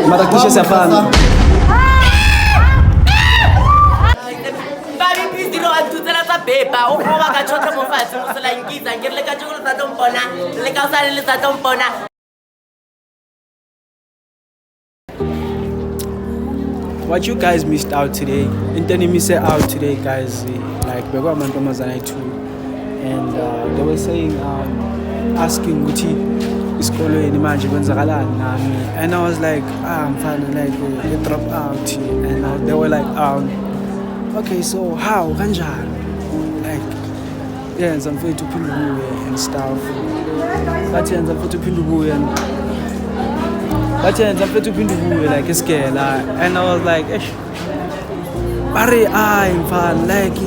Marakisha safana. What you guys missed out today, intending me say out today, guys, like we got my Thomasana too, and they were saying, asking Gucci is calling imagine and I was like, I'm fine, like they drop out, and they were like, okay, so how Ganjan? Like, yeah, some way to Pindu and stuff. But yeah, some way to Pindu and but yeah, some way to Pindu like a scale, and I was like, Barry, I'm fine, like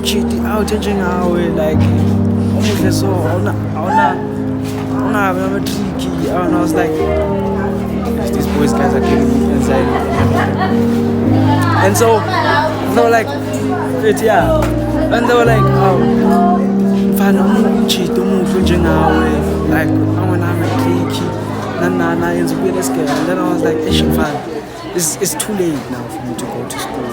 cheating out, changing our way, like almost so I'm tricky, and I was like, these boys guys are killing me inside. And so they were like, yeah, and they were like, fine, I'm cheating, like I'm tricky, and then I was like, fine, it's too late now for me to go to school.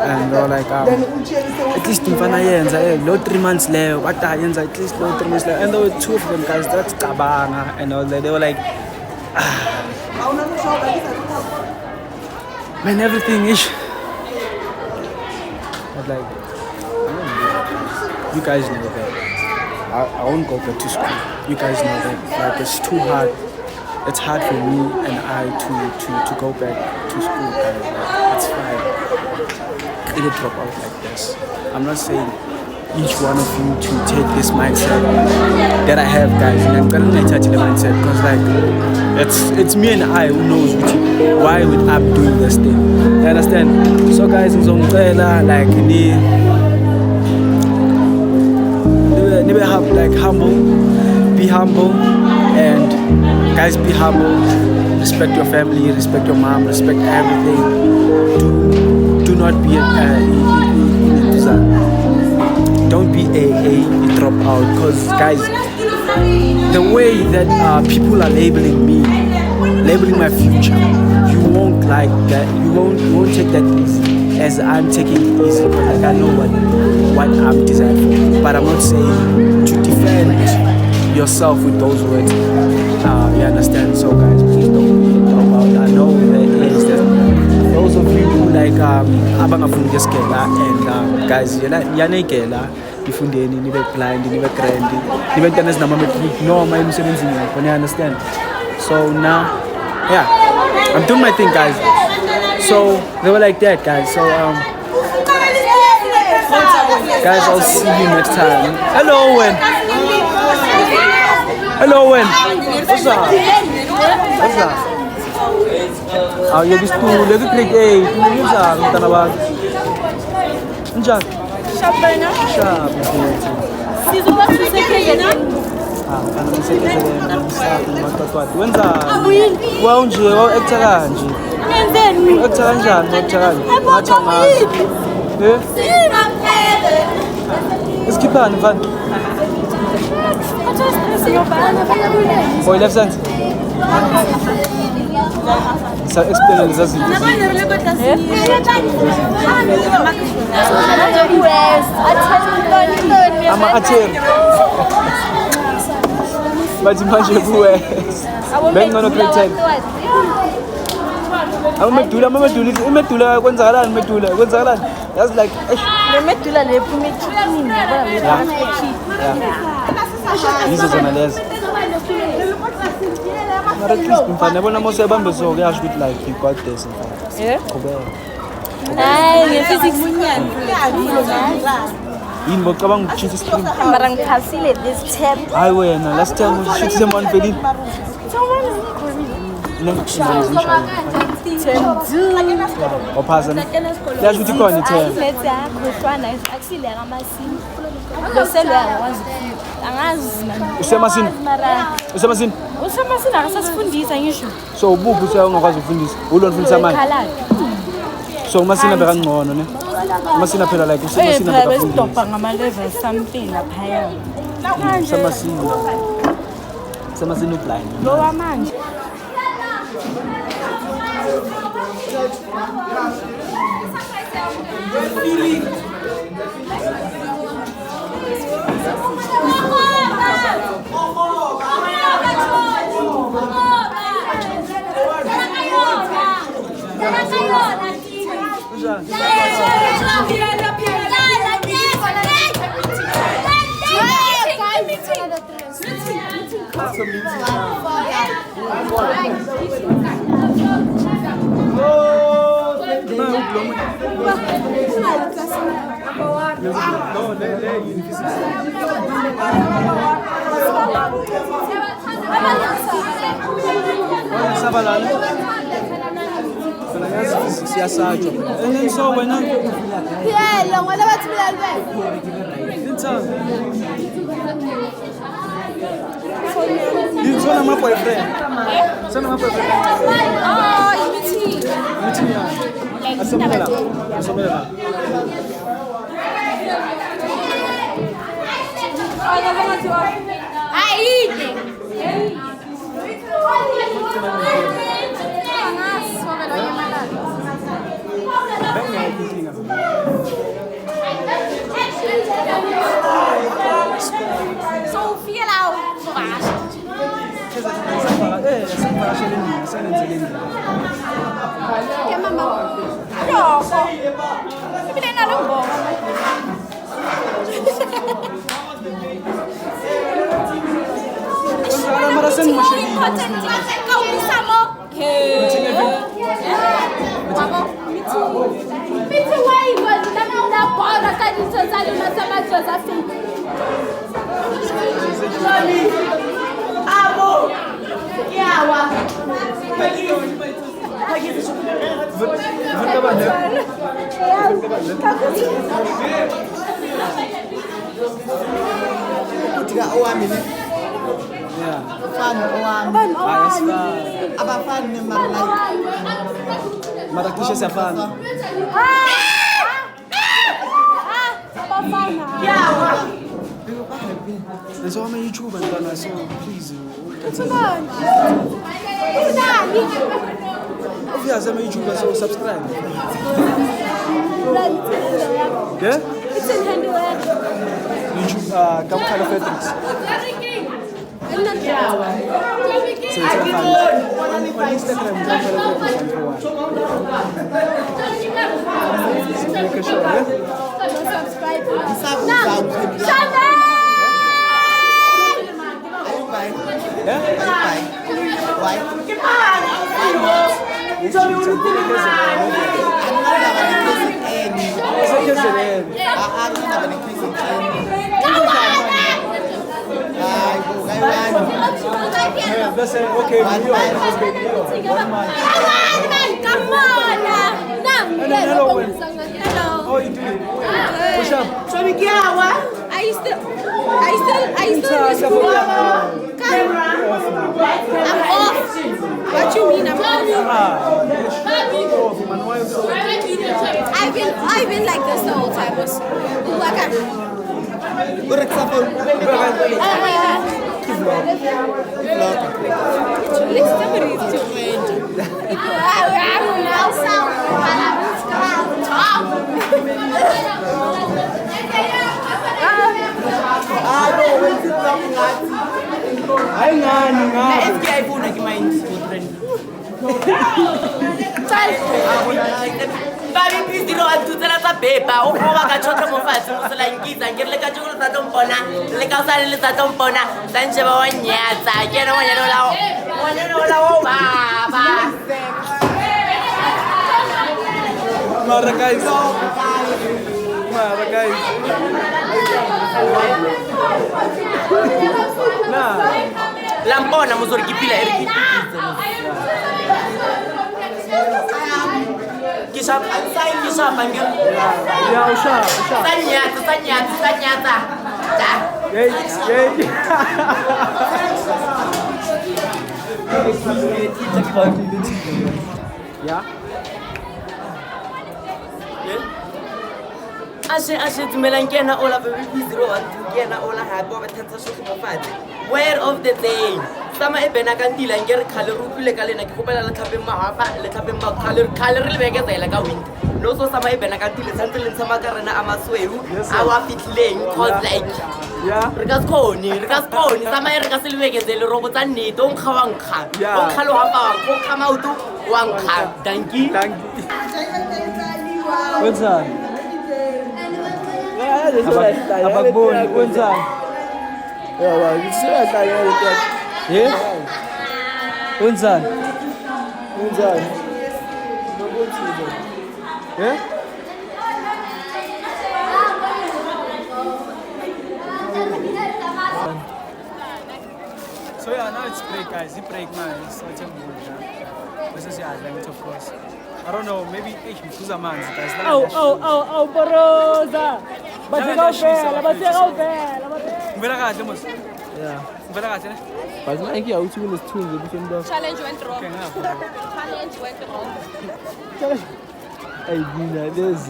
And they were like, at least in Fanayenza, no 3 months left, what at least no 3 months left. And there were 2 of them guys, that's Kabana, and all that. They were like, man, everything is. I was like, you guys know that. I won't go back to school. You guys know that. Like, it's too hard. It's hard for me and I to go back to school, guys. Like, it's fine. It'll drop out like this. I'm not saying each one of you to take this mindset that I have, guys, and I'm gonna touch the mindset because like it's me and I who knows why I'm doing this thing. You understand? So guys, it's on like be humble, and guys, be humble. Respect your family, respect your mom, respect everything. Do not be don't be a dropout, because guys, the way that people are labeling me, labeling my future, you won't like that. You won't take that easy as I'm taking it easy, because like I know what I'm designed for. But I'm not saying to defend yourself with those words. You understand? So guys, please don't drop out. I know that those of you who like abangafunda skela, and guys, yanekela ifundeni nibe blind, nibe grand, nibe ntana zinama matric noma emsebenzini yakho. You understand? So now, yeah, I'm doing my thing, guys. So they were like that, guys. So guys, I'll see you next time. Hello, Owen. Hello, Owen. What's up? What's up? You're this cool. You're the click. Hey, what's up? What's up? Njani? Shabana. Shab. Sizoba sisekelena. Kana ngisekelena msapho wenza wa unje wa actor kanje. Ngenzeni? Actor kanjani? Actor kanje. Ngathanga. Iskiphani mfana? For left hand. So explain this. I'm a team. But imagine who is. Ben no create. I'm medula kwenzakalani medula kwenzakalani. That's like medula lephumechini yabona yizo zona lezi. Mara at least mfana bona mose yabambe so kuyasho ukuthi like you got this mfana. Yeah. Qhubeka. Hayi ngephysics munyana. Yini bocabanga ukushisa screen? Mara ngiphasile this term. Hayi wena last time ushisa semani velini. Waphasa yasho ukuthi khona ithemba. Lethe yakhohlwana akusile ngamasini. Lo selwa angazi ukufika. Angazi. Usemasini? Mara Usemasini? usamasina akasasifundisa ngisho So ububu usayongakwazi ukufundisa. Ulona ufundisa manje. ekhalani So umasina bekangcono ne. Umasina phela like usemasina phela bekafundisa. besidobha ngama-level something laphaya manje Usemasina ublind. lowa manje Sabalala. Siyasatshwa. And then so wena Phela ngwana bathi bulalwe. Yintona ama boyfriend. Sana ama boyfriend. Oh, imithi. Meeting ya. Asomela. Asomela. Ayide. So ufike la ubasha. Ke mama. Yoko. Ibile nalo ngoma. Mithi wayingozi lana unabhola kanitho zalo nasema Josephine. Abo. Yawa. Kutika owami ne Yeah. fani owami abafani ne Mara kisha safana. And so I'm a YouTuber and I so please. Yes, I'm a YouTuber, so subscribe. Yeah? YouTube, Kamkala Fetrix. So it's a fan. On Instagram, Kamkala Fetrix. Make a show, yeah? Yeah? Why? Let's say, okay, Come on! Hello. How are you doing? Push up. Are you still with school? I'm off. What you mean I'm off? I've been like this the whole time. Babi please dilo a tutsela tsa beba o go ba ka tshotlo mo fatshe mo sela nkiza ke le ka tsholo tsa tompona le ka sa le tsa tompona sa nje ba wa nyatsa ke no wanyana la o baba Mara guys. Nah. lampona mozori ke pila ere ke sa pangyo Yeah, usha. Sanyata. Yay. Yeah. Ashe dumelang ke ena Ola baby 012 ke ena Ola hape wa bathatsa shoto mo fatshe. Word of the day. Sama e bena ka ntila ngere khale ru tlile ka lena ke gopela le tlhapeng mahafa le tlhapeng ba khale re le beke tsela ka wind. No so sama e bena ka ntile santse le ntshama ka rena a masweu a wa fitlileng cause like Yeah. re ka skoni sama e re ka se le beke tsele robo tsa nnete o nkga wa nkga Yeah. o khalo ha pa o come out wa nkga thank you. Wenzani? Abakuboni wenzani? Yeah, wenzani? Wenzani? Yeah? So yeah, now it's break, guys. The break now is such a good. This is yeah, language of course. I don't know, maybe who's a man, guys. Oh, Borosa! Bateka uvela. Ngibela kahle mos. Yeah. Ngibela kahle ne? But I think uthi kunesithunzi between the Challenge went wrong. Okay, ngapha. Challenge went wrong. hey Gina, there's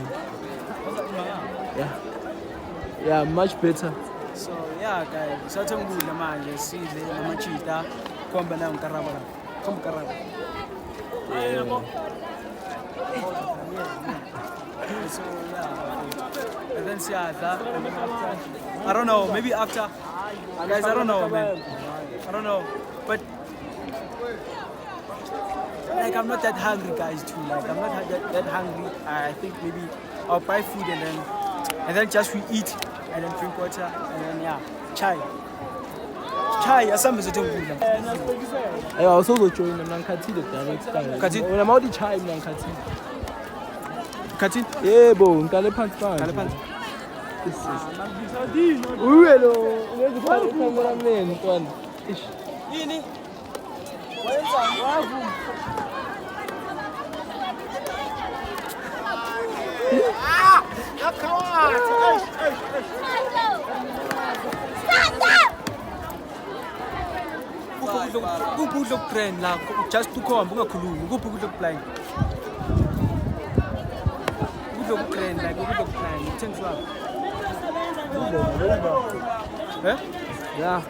yeah, much better. So yeah, guys. Such a good manje sidle namachita komba na nkaraba la. Kom karaba. So yeah. And then siyadla. I don't know, maybe after guys, I don't know, man. I don't know. But like I'm not that hungry, guys, too. Like I'm not that hungry. I think maybe I'll buy food and then just we eat and then drink water and then yeah, chai. Asamba zothengula. I also go join them Nankatile direct style. Khathini? When I'm out the chai Nankatile. Khathini? Yebo, ngikale phansi phansi. Ngale phansi. Uyelo, ngezikhala cameraman mntwana. Yini? Wenzani? Wavuma. Kuphi ukudla la just ukhomba ungakhulumi kuphi ukudla okublind ukudla okugrand like ukudla okublind kuthengiswa eh Yeah.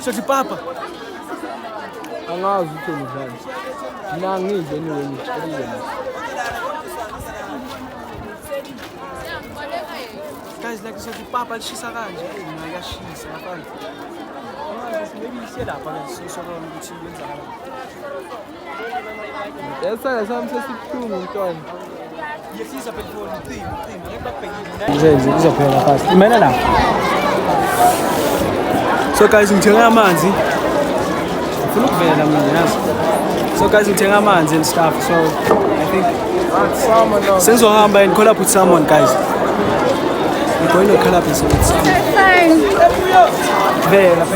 sothi papa Angazi ukuthi njani. Mina ngidle anyway ngicela. guys like sothi papa lishisa kanje mina yashisa ngaphandle maybe siyelapha ke sisokona ukuthi yenzakala Yesaka sami sesibuhlungu mntwana. yesisa phela ucima ngekubabhekile Ngizenze kuzophela fast. Imena la. so guys ngithenga amanzi ngifuna ukuvela mina yazi so guys ngithenga amanzi and stuff so I think sengizohamba and call up with someone guys we're going to call up with someone vela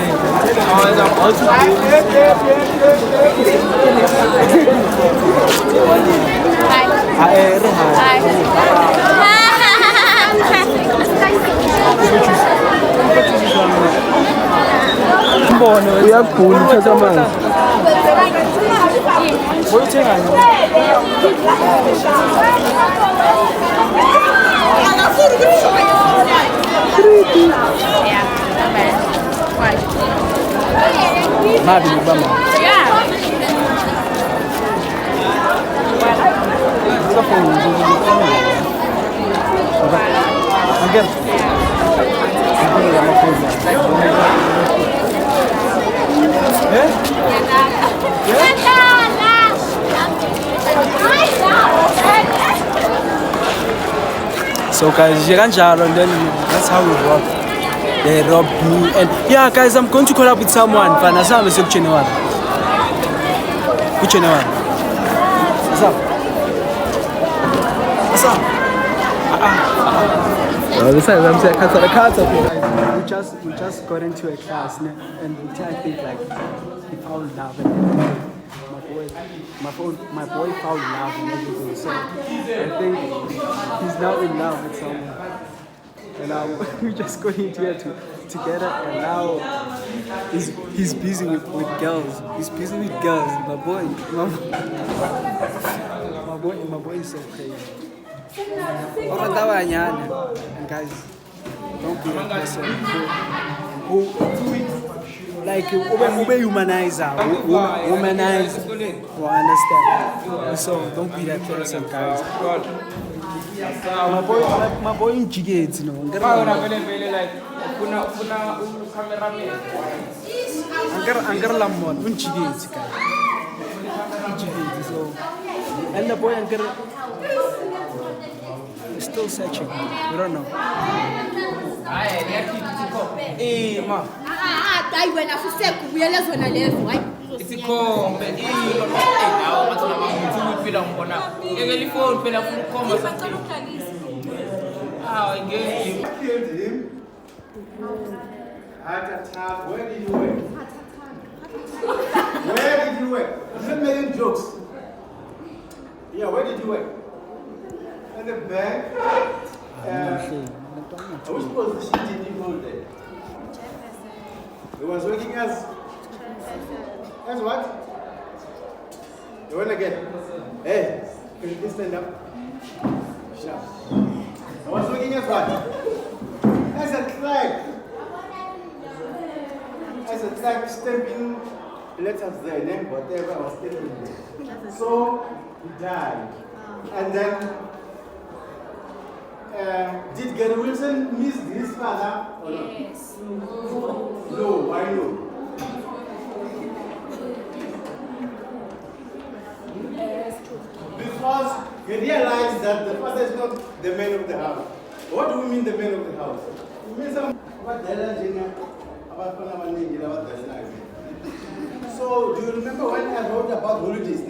Mbona uyagula uthatha amanzi. uyithenga Mabi ngibamba. So guys, kanjalo and then that's how we work. They robbed me and yeah guys, I'm going to call up with someone. Fana sami sekuchene wami. Kuchene wami. What's up? What's up? Listen, I'm saying cut the cards up here. We just got into a class and I think like he found love and my boy found love and everything. So I think he's now in love with someone. And we're just going into here to together, and now he's busy with girls. He's busy with girls. My boy is so crazy. And guys, don't be that person who like humanizer, who understand. So don't be that person, guys. My boy in Jigate, you know. Anggar Lamon, un Jigate, guys. So, and the boy Anggar is still searching. We don't know. Eh, ma. Dai wena fuseku buyele zona lezo hayi Isikhombe nawo bathina mamuthi uphila ngibona ngeke ifoni phela ufuna ukukhomba something ngeke Killed him. Heart attack. Where did you work? Where did you work? I'm not making jokes. Yeah, where did you work? In the bank. Which position did you hold there? He was working as what? You want to get? Hey, can you please stand up? Sure. I was working as what? As a clerk. As a clerk, stamping letters there, name, whatever I was stamping there. So he died. And then, did Gary Wilson miss his father or not? yes No, why no? Because he realized that the father is not the man of the house. What do we mean the man of the house? It means so do you remember when I wrote about holidays?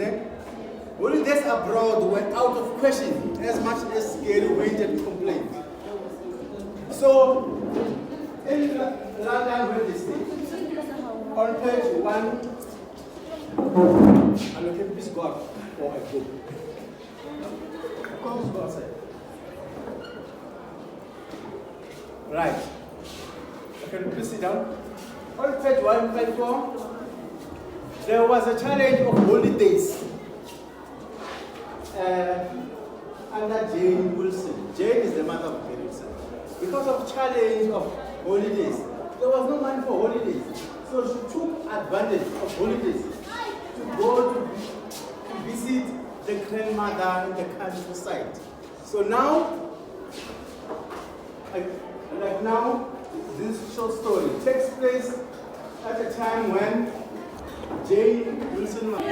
Holidays abroad were out of question as much as Gary went and complained. So in London where they stay, on page 1, allocate this God for a book. Go outside. Right. Okay, please sit down. On page 154, there was a challenge of holidays under Jane Wilson. Jane is the mother of Gary Wilson. Because of challenge of holidays, there was no money for holidays. So she took advantage of holidays to go to visit the grandmother in the countryside. So now, like now, this short story takes place at a time when Jane Wilson was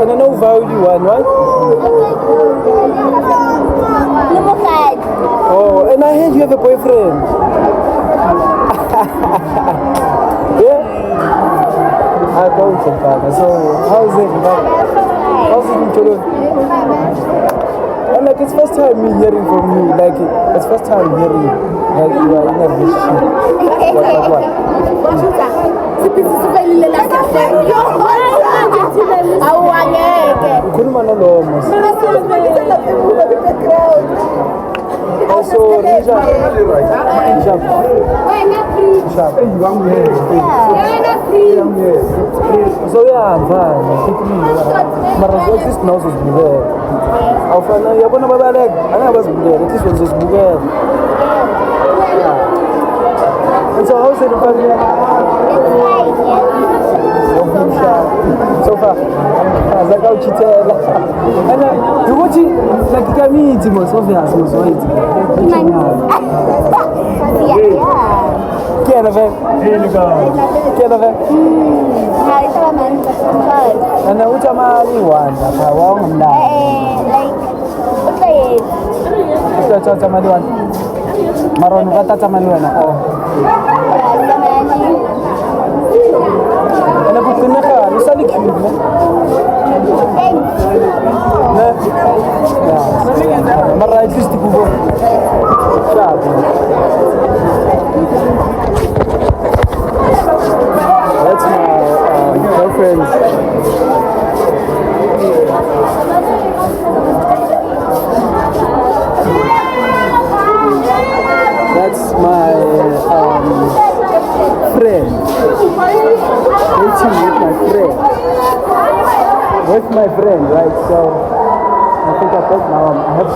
and I know value one, right? Oh, and I heard you have a boyfriend. I don't so far. So how's it? How's it in Toronto? And like it's first time me hearing from you. Like it's first time hearing like you are in a relationship. What? Khuluma nolomo. Also, so yeah, mara at least now sizibukela. Awufana yabona babaleka, angabazibukela, at least wenzozibukela. And so how's it family? So far, like how chitela. And you watch it like kamiti most obvious most right. Quem é velho? Quem é velho? Ana ucha mali wanda pa wao mna. Ucha mali wanda. Maron kata mali wanda. Oh. Ana kutinaka nisali cute ne. Mara at least kubo. That's my girlfriend. That's my friend. Dating with my friend. With my friend, right? So I think I thought now I have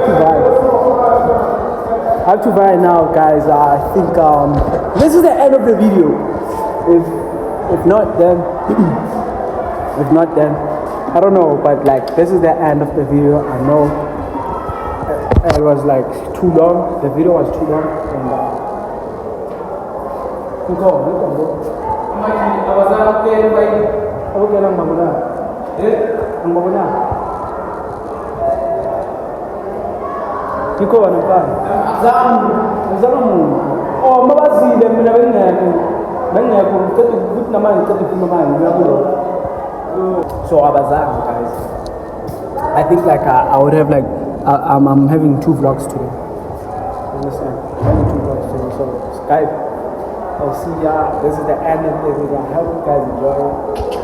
to buy. I have to buy now, guys. I think this is the end of the video. If not then I don't know, but like this is the end of the video. I know it was like too long. The video was too long, and Iko wanafanya zamu oh mabazile mina bengekho mthetho ukuthi namanje mthetho ufuna manje ngiyabona. So abazange guys, I think like I would have like I'm having 2 vlogs today. You understand? Having 2 vlogs today. So guys, I'll see ya. This is the end of the video. I hope you guys enjoy it.